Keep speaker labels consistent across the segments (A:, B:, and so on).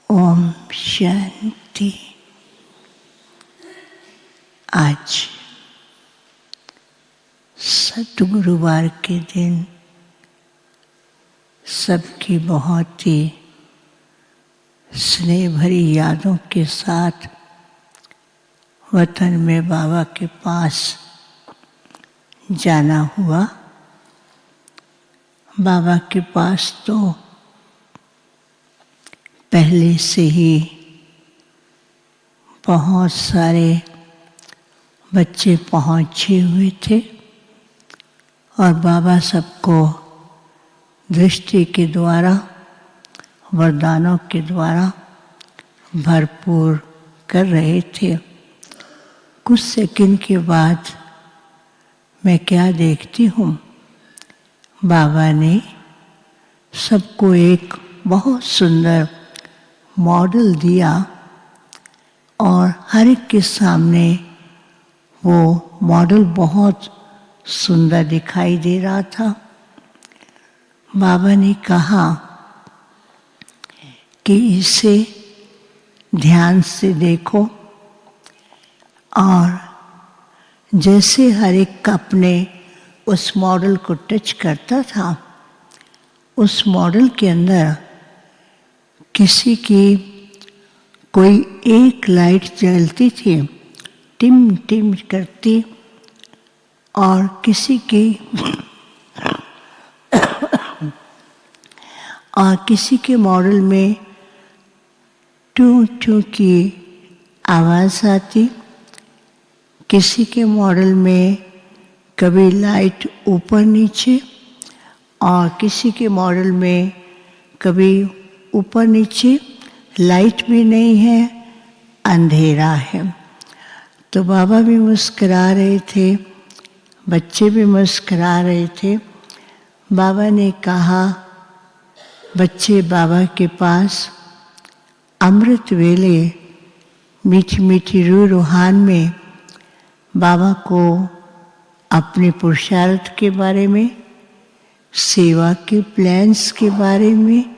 A: ओम शांति। आज सद्गुरुवार के दिन सबकी बहुत ही स्नेह भरी यादों के साथ वतन में बाबा के पास जाना हुआ। बाबा के पास तो पहले से ही बहुत सारे बच्चे पहुँचे हुए थे और बाबा सबको दृष्टि के द्वारा, वरदानों के द्वारा भरपूर कर रहे थे। कुछ सेकंड के बाद मैं क्या देखती हूँ, बाबा ने सबको एक बहुत सुंदर मॉडल दिया और हर एक के सामने वो मॉडल बहुत सुंदर दिखाई दे रहा था। बाबा ने कहा कि इसे ध्यान से देखो और जैसे हर एक अपने उस मॉडल को टच करता था, उस मॉडल के अंदर किसी की कोई एक लाइट जलती थी, टिम टिम करती, और किसी के मॉडल में टू टू की आवाज़ आती। किसी के मॉडल में कभी लाइट ऊपर नीचे और किसी के मॉडल में कभी ऊपर नीचे लाइट भी नहीं है, अंधेरा है। तो बाबा भी मुस्करा रहे थे, बच्चे भी मुस्करा रहे थे। बाबा ने कहा, बच्चे बाबा के पास अमृत वेले मीठी मीठी रूह रूहान में बाबा को अपने पुरुषार्थ के बारे में, सेवा के प्लान्स के बारे में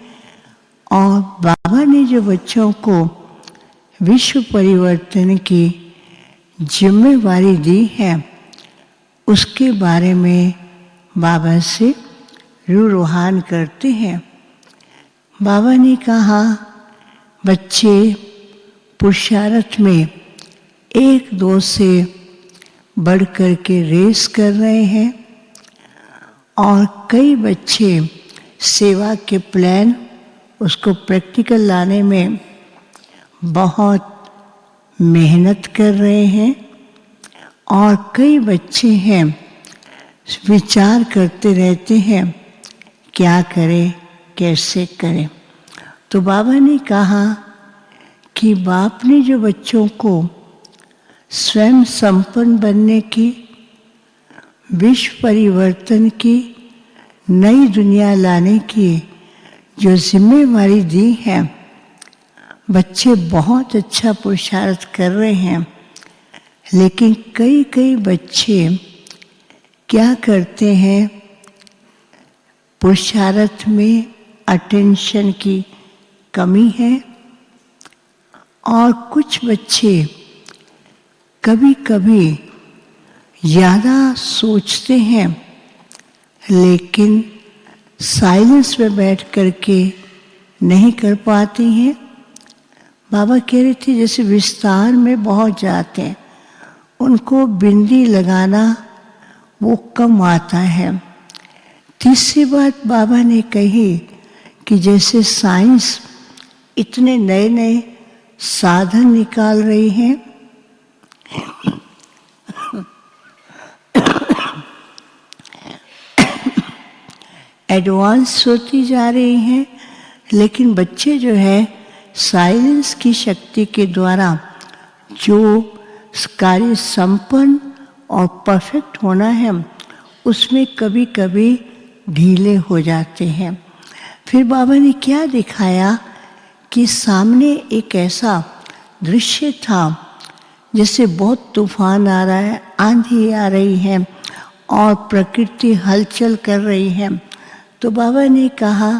A: और बाबा ने जो बच्चों को विश्व परिवर्तन की जिम्मेवारी दी है उसके बारे में बाबा से रूह रूहान करते हैं। बाबा ने कहा, बच्चे पुरुषार्थ में एक दो से बढ़ कर के रेस कर रहे हैं और कई बच्चे सेवा के प्लान, उसको प्रैक्टिकल लाने में बहुत मेहनत कर रहे हैं और कई बच्चे हैं विचार करते रहते हैं क्या करें, कैसे करें। तो बाबा ने कहा कि बाप ने जो बच्चों को स्वयं संपन्न बनने की, विश्व परिवर्तन की, नई दुनिया लाने की जो जिम्मेवारी दी है, बच्चे बहुत अच्छा पुरुषार्थ कर रहे हैं। लेकिन कई बच्चे क्या करते हैं, पुरुषार्थ में अटेंशन की कमी है और कुछ बच्चे कभी कभी ज़्यादा सोचते हैं लेकिन साइलेंस में बैठ करके नहीं कर पाते हैं। बाबा कह रहे थे जैसे विस्तार में बहुत जाते हैं, उनको बिंदी लगाना वो कम आता है। तीसरी बात बाबा ने कही कि जैसे साइंस इतने नए नए साधन निकाल रही है, एडवांस होती जा रही हैं, लेकिन बच्चे जो है साइलेंस की शक्ति के द्वारा जो कार्य संपन्न और परफेक्ट होना है उसमें कभी कभी ढीले हो जाते हैं। फिर बाबा ने क्या दिखाया कि सामने एक ऐसा दृश्य था जैसे बहुत तूफान आ रहा है, आंधी आ रही है और प्रकृति हलचल कर रही है। तो बाबा ने कहा,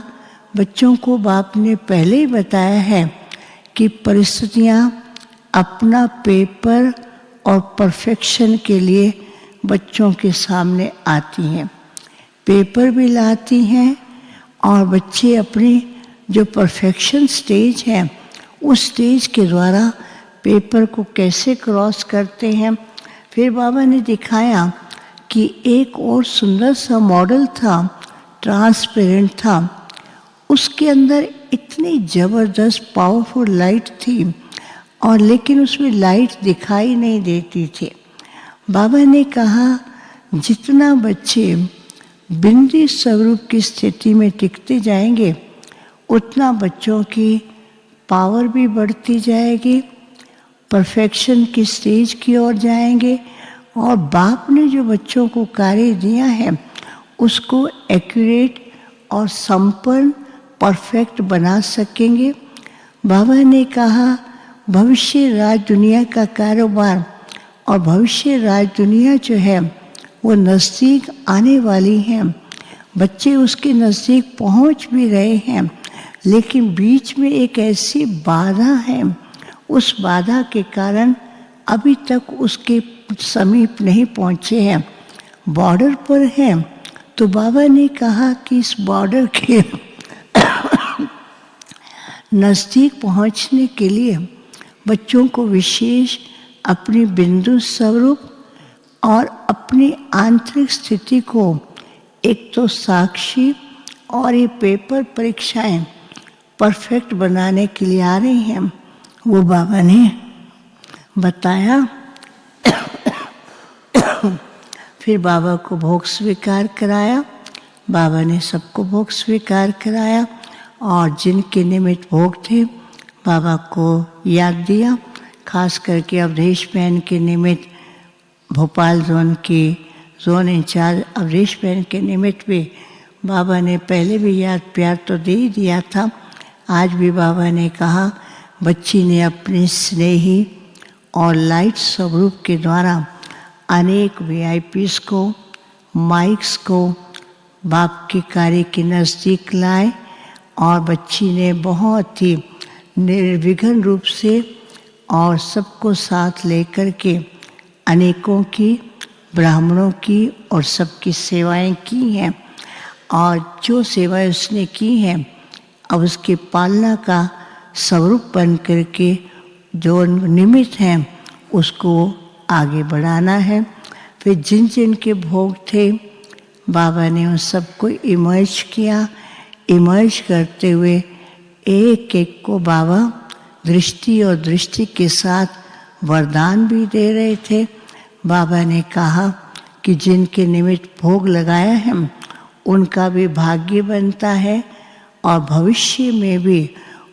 A: बच्चों को बाप ने पहले ही बताया है कि परिस्थितियाँ अपना पेपर और परफेक्शन के लिए बच्चों के सामने आती हैं। पेपर भी लाती हैं और बच्चे अपने जो परफेक्शन स्टेज है उस स्टेज के द्वारा पेपर को कैसे क्रॉस करते हैं। फिर बाबा ने दिखाया कि एक और सुंदर सा मॉडल था, ट्रांसपेरेंट था, उसके अंदर इतनी ज़बरदस्त पावरफुल लाइट थी और लेकिन उसमें लाइट दिखाई नहीं देती थी। बाबा ने कहा जितना बच्चे बिंदी स्वरूप की स्थिति में टिकते जाएंगे उतना बच्चों की पावर भी बढ़ती जाएगी, परफेक्शन की स्टेज की ओर जाएंगे और बाप ने जो बच्चों को कार्य दिया है उसको एक्यूरेट और संपन्न परफेक्ट बना सकेंगे। बाबा ने कहा भविष्य राज दुनिया का कारोबार और भविष्य राज दुनिया जो है वो नज़दीक आने वाली है। बच्चे उसके नज़दीक पहुंच भी रहे हैं, लेकिन बीच में एक ऐसी बाधा है, उस बाधा के कारण अभी तक उसके समीप नहीं पहुंचे हैं, बॉर्डर पर हैं। तो बाबा ने कहा कि इस बॉर्डर के नज़दीक पहुंचने के लिए बच्चों को विशेष अपनी बिंदु स्वरूप और अपनी आंतरिक स्थिति को एक तो साक्षी और ये पेपर परीक्षाएं परफेक्ट बनाने के लिए आ रही हैं, वो बाबा ने बताया। फिर बाबा को भोग स्वीकार कराया, बाबा ने सबको भोग स्वीकार कराया और जिनके निमित्त भोग थे बाबा को याद दिया। खास करके अवधेश बहन के निमित्त, भोपाल जोन की जोन इंचार्ज अवधेश बहन के निमित्त भी बाबा ने पहले भी याद प्यार तो दे ही दिया था। आज भी बाबा ने कहा बच्ची ने अपने स्नेही और लाइट स्वरूप के द्वारा अनेक VIPs को, माइक्स को बाप के कार्य के नज़दीक लाए और बच्ची ने बहुत ही निर्विघ्न रूप से और सबको साथ लेकर के अनेकों की, ब्राह्मणों की और सबकी सेवाएं की हैं। और जो सेवाएं उसने की हैं अब उसकी पालना का स्वरूप बन करके जो निमित्त हैं उसको आगे बढ़ाना है। फिर जिन जिन के भोग थे बाबा ने उन सबको इमर्ज किया। इमर्ज करते हुए एक एक को बाबा दृष्टि और दृष्टि के साथ वरदान भी दे रहे थे। बाबा ने कहा कि जिनके निमित्त भोग लगाया है उनका भी भाग्य बनता है और भविष्य में भी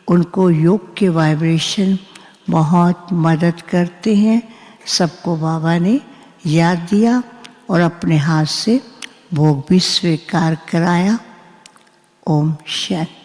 A: उनको योग के वाइब्रेशन बहुत मदद करते हैं। सबको बाबा ने याद दिया और अपने हाथ से भोग भी स्वीकार कराया। ओम शांति।